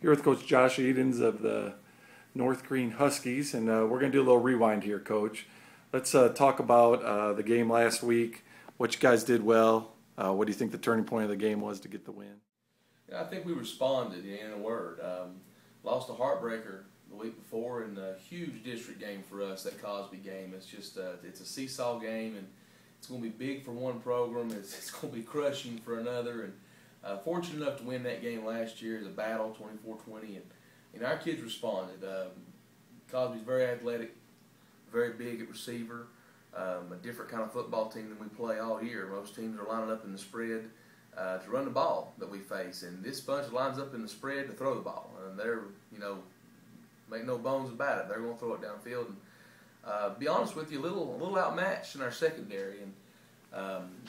Here with Coach Josh Edens of the North Greene Huskies, and we're going to do a little rewind here, Coach. Let's talk about the game last week, what you guys did well. What do you think the turning point of the game was to get the win? Yeah, I think we responded, in a word. Lost a heartbreaker the week before in a huge district game for us, that Cosby game. It's just it's a seesaw game, and it's going to be big for one program. It's going to be crushing for another. And fortunate enough to win that game last year as a battle, 24-20, and our kids responded. Cosby's very athletic, very big at receiver, a different kind of football team than we play all year. Most teams are lining up in the spread to run the ball that we face, and this bunch lines up in the spread to throw the ball. And they're, make no bones about it, they're going to throw it downfield. And be honest with you, a little outmatched in our secondary, and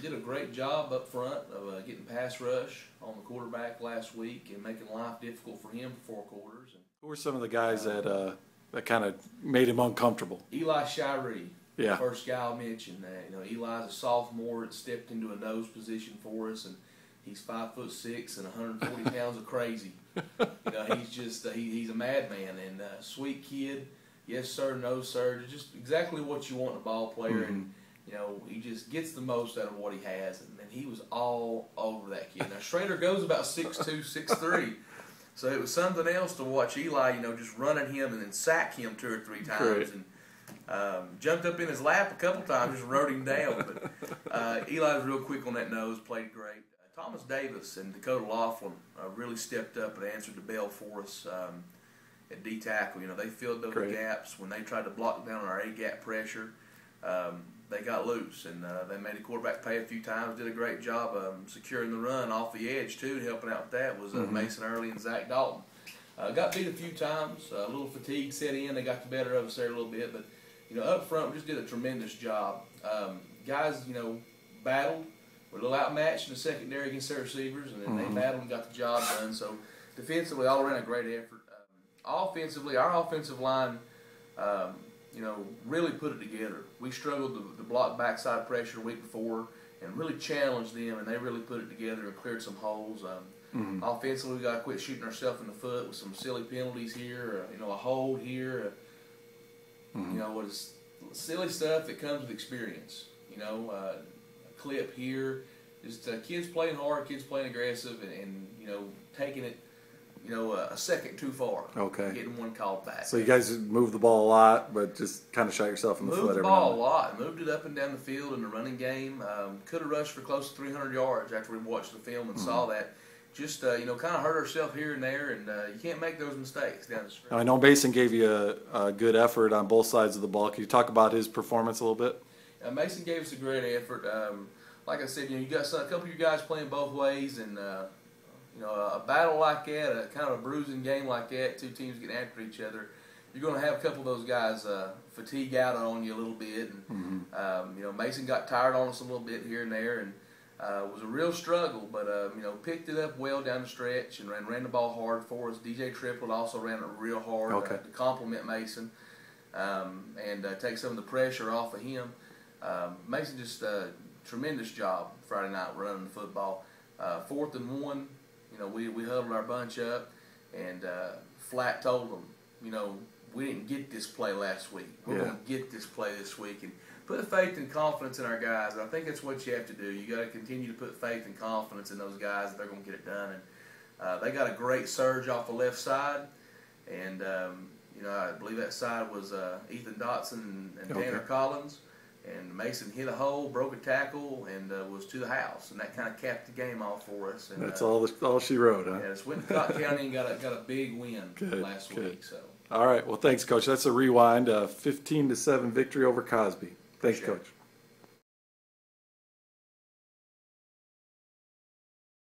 did a great job up front of getting pass rush on the quarterback last week and making life difficult for him for 4 quarters. And who were some of the guys that kind of made him uncomfortable? Eli Shirey, yeah, the first guy I mentioned. Eli's a sophomore that stepped into a nose position for us, and he's 5'6" and 140 pounds of crazy. He's just he's a madman and a sweet kid. Yes sir, no sir. Just exactly what you want in a ball player, and he just gets the most out of what he has. And he was all over that kid. Now Schrader goes about 6'2", 6'3". So it was something else to watch Eli, just running him and then sack him 2 or 3 times. Great. And jumped up in his lap a couple times, just rode him down. But Eli was real quick on that nose, played great. Thomas Davis and Dakota Laughlin really stepped up and answered the bell for us at D-tackle. They filled those gaps when they tried to block down our A-gap pressure. They got loose, and they made the quarterback pay a few times. Did a great job securing the run off the edge too. Helping out with that was Mason Early and Zach Dalton. Got beat a few times. A little fatigue set in. They got the better of us there a little bit, but up front we just did a tremendous job. Guys, battled. We're a little outmatched in the secondary against their receivers, and then they battled and got the job done. So defensively, all around a great effort. Offensively, our offensive line, really put it together. We struggled to block backside pressure the week before and really challenged them, and they really put it together and cleared some holes. Offensively, we got to quit shooting ourselves in the foot with some silly penalties here, a hold here, what is silly stuff that comes with experience. A clip here, just kids playing hard, kids playing aggressive, and taking it a second too far. Okay. Getting one called back. So you guys moved the ball a lot, but just kind of shot yourself in the foot Moved the every ball now a lot. Moved it up and down the field in the running game. Could have rushed for close to 300 yards after we watched the film and saw that. Just, kind of hurt ourselves here and there, and you can't make those mistakes down the stretch. I know Mason gave you a good effort on both sides of the ball. Can you talk about his performance a little bit? Mason gave us a great effort. Like I said, you got a couple of you guys playing both ways, and a battle like that, a kind of a bruising game like that, 2 teams getting after each other, you're going to have a couple of those guys fatigue out on you a little bit. And Mason got tired on us a little bit here and there, and it was a real struggle, but picked it up well down the stretch and ran the ball hard for us. DJ Triplett also ran it real hard to compliment Mason and take some of the pressure off of him. Mason just tremendous job Friday night running the football. 4th and 1, we huddled our bunch up and flat told them, we didn't get this play last week. We're going to get this play this week, and put faith and confidence in our guys. And I think that's what you have to do. You got to continue to put faith and confidence in those guys that they're going to get it done. And they got a great surge off the left side, and I believe that side was Ethan Dotson and Tanner Collins. And Mason hit a hole, broke a tackle, and was to the house. And that kind of capped the game off for us. And, that's all she wrote, huh? Yeah, just went to Cotton County and got a big win last week. So. All right. Well, thanks, Coach. That's a rewind. 15-7 victory over Cosby. Thanks, Coach.